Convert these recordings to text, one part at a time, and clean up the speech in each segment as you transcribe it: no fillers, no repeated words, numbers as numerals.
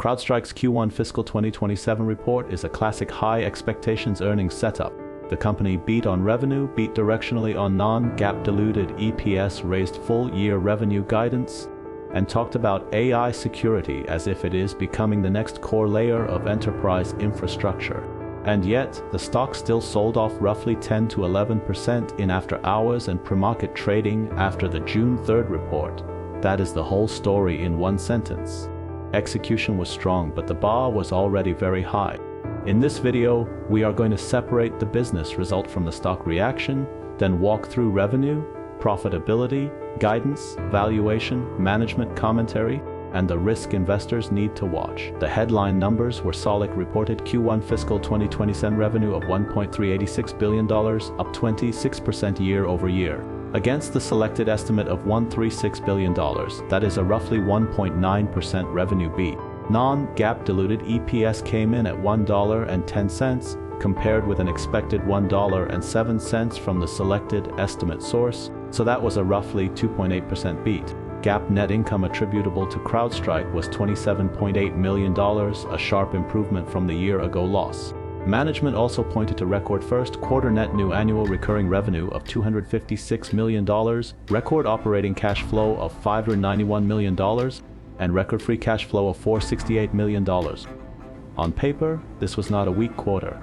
CrowdStrike's Q1 Fiscal 2027 report is a classic high expectations earnings setup. The company beat on revenue, beat directionally on non-GAAP diluted EPS, raised full-year revenue guidance, and talked about AI security as if it is becoming the next core layer of enterprise infrastructure. And yet, the stock still sold off roughly 10 to 11% in after-hours and pre-market trading after the June 3rd report. That is the whole story in one sentence. Execution was strong, but the bar was already very high. In this video, we are going to separate the business result from the stock reaction, then walk through revenue, profitability, guidance, valuation, management commentary, and the risk investors need to watch. The headline numbers were solid. Reported Q1 Fiscal 2027 revenue of $1.386 billion, up 26% year over year. Against the selected estimate of $1.36 billion, that is a roughly 1.9% revenue beat. Non-GAAP diluted EPS came in at $1.10, compared with an expected $1.07 from the selected estimate source, so that was a roughly 2.8% beat. GAAP net income attributable to CrowdStrike was $27.8 million, a sharp improvement from the year-ago loss. Management also pointed to record first quarter net new annual recurring revenue of $256 million, record operating cash flow of $591 million, and record free cash flow of $468 million. On paper, this was not a weak quarter.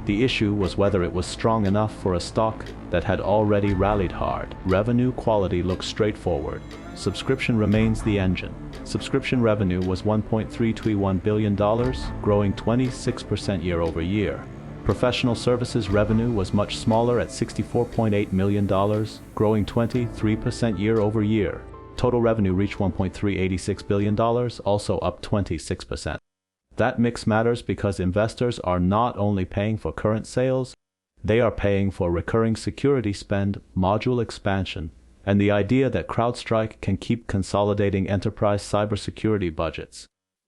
The issue was whether it was strong enough for a stock that had already rallied hard. Revenue quality looks straightforward. Subscription remains the engine. Subscription revenue was $1.321 billion, growing 26% year over year. Professional services revenue was much smaller at $64.8 million, growing 23% year over year. Total revenue reached $1.386 billion, also up 26%. That mix matters because investors are not only paying for current sales, they are paying for recurring security spend, module expansion, and the idea that CrowdStrike can keep consolidating enterprise cybersecurity budgets.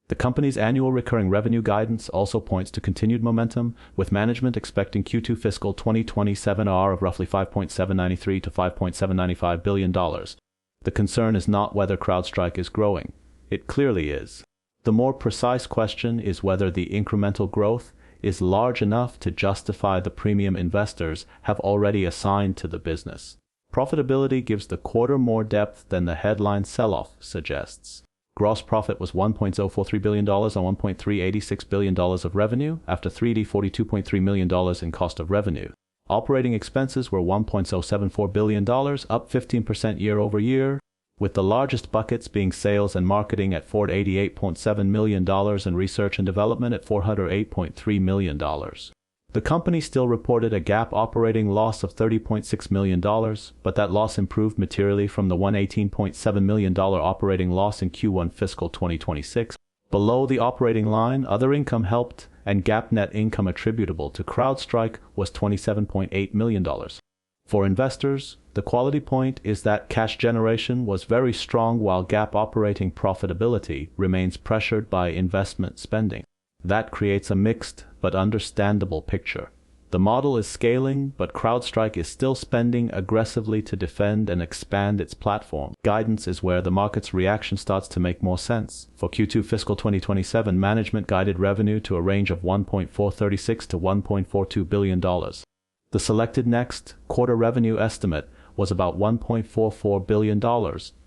The company's annual recurring revenue guidance also points to continued momentum, with management expecting Q2 Fiscal 2027 ARR of roughly $5.793 to $5.795 billion. The concern is not whether CrowdStrike is growing. It clearly is. The more precise question is whether the incremental growth is large enough to justify the premium investors have already assigned to the business. Profitability gives the quarter more depth than the headline sell-off suggests. Gross profit was $1.043 billion on $1.386 billion of revenue after $342.3 million in cost of revenue. Operating expenses were $1.074 billion, up 15% year over year, with the largest buckets being sales and marketing at $488.7 million and research and development at $408.3 million. The company still reported a GAAP operating loss of $30.6 million, but that loss improved materially from the $118.7 million operating loss in Q1 Fiscal 2026. Below the operating line, other income helped, and GAAP net income attributable to CrowdStrike was $27.8 million. For investors, the quality point is that cash generation was very strong while GAAP operating profitability remains pressured by investment spending. That creates a mixed but understandable picture. The model is scaling, but CrowdStrike is still spending aggressively to defend and expand its platform. Guidance is where the market's reaction starts to make more sense. For Q2 Fiscal 2027, management guided revenue to a range of $1.436 to $1.42 billion. The selected next quarter revenue estimate was about $1.44 billion,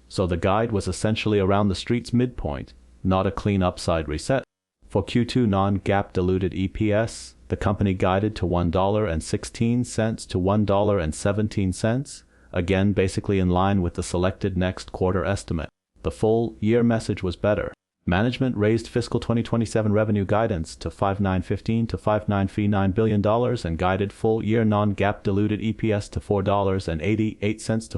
so the guide was essentially around the street's midpoint, not a clean upside reset. For Q2 non-GAAP diluted EPS, the company guided to $1.16 to $1.17, again basically in line with the selected next quarter estimate. The full year message was better. Management raised fiscal 2027 revenue guidance to $5.915 to $5.939 billion and guided full-year non-GAAP diluted EPS to $4.88 to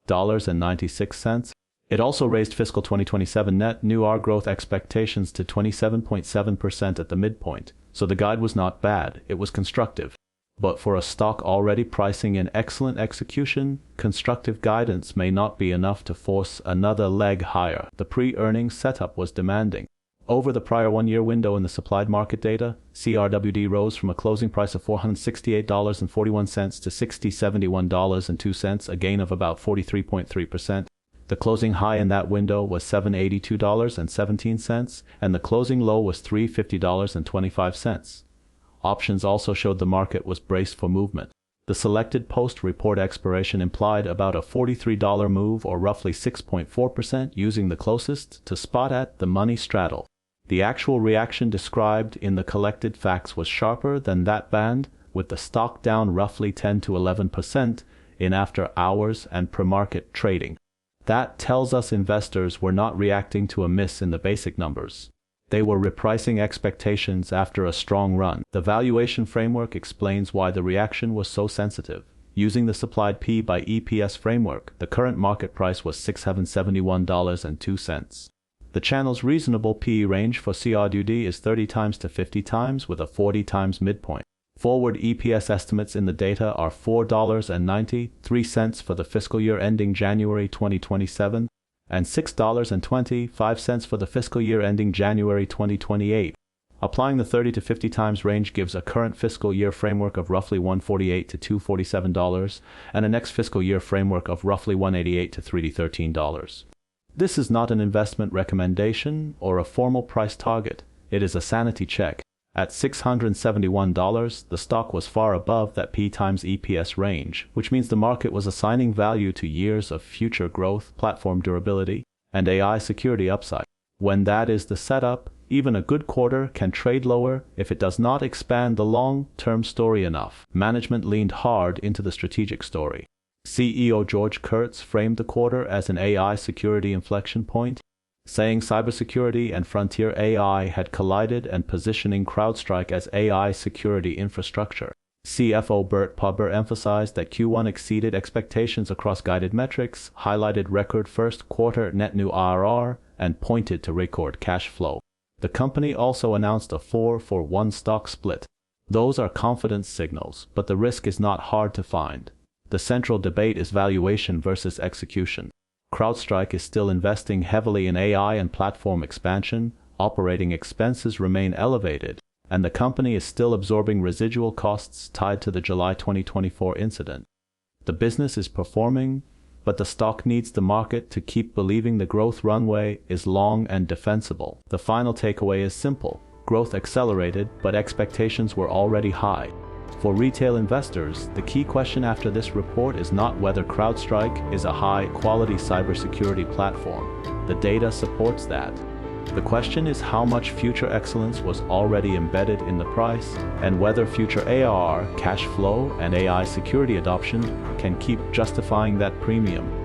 $4.96. It also raised fiscal 2027 net new ARR growth expectations to 27.7% at the midpoint, so the guide was not bad, it was constructive. But for a stock already pricing in excellent execution, constructive guidance may not be enough to force another leg higher. The pre-earnings setup was demanding. Over the prior one-year window in the supplied market data, CRWD rose from a closing price of $468.41 to $6071.02, a gain of about 43.3%. The closing high in that window was $782.17, and the closing low was $350.25. Options also showed the market was braced for movement. The selected post-report expiration implied about a $43 move, or roughly 6.4%, using the closest to spot at the money straddle. The actual reaction described in the collected facts was sharper than that band, with the stock down roughly 10 to 11% in after-hours and pre-market trading. That tells us investors were not reacting to a miss in the basic numbers. They were repricing expectations after a strong run. The Valuation Framework explains why the reaction was so sensitive. Using the supplied P by EPS framework, the current market price was $671.02. The channel's reasonable PE range for CRWD is 30 times to 50 times, with a 40 times midpoint. Forward EPS estimates in the data are $4.93 for the fiscal year ending January 2027 and $6.25 for the fiscal year ending January 2028. Applying the 30 to 50 times range gives a current fiscal year framework of roughly $148 to $247 and a next fiscal year framework of roughly $188 to $313. This is not an investment recommendation or a formal price target. It is a sanity check. At $671, the stock was far above that P times EPS range, which means the market was assigning value to years of future growth, platform durability, and AI security upside. When that is the setup, even a good quarter can trade lower if it does not expand the long-term story enough. Management leaned hard into the strategic story. CEO George Kurtz framed the quarter as an AI security inflection point, saying cybersecurity and frontier AI had collided and positioning CrowdStrike as AI security infrastructure. CFO Burt Podbere emphasized that Q1 exceeded expectations across guided metrics, highlighted record first quarter net new ARR, and pointed to record cash flow. The company also announced a 4-for-1 stock split. Those are confidence signals, but the risk is not hard to find. The central debate is valuation versus execution. CrowdStrike is still investing heavily in AI and platform expansion, operating expenses remain elevated, and the company is still absorbing residual costs tied to the July 2024 incident. The business is performing, but the stock needs the market to keep believing the growth runway is long and defensible. The final takeaway is simple. Growth accelerated, but expectations were already high. For retail investors, the key question after this report is not whether CrowdStrike is a high-quality cybersecurity platform. The data supports that. The question is how much future excellence was already embedded in the price, and whether future ARR, cash flow, and AI security adoption can keep justifying that premium.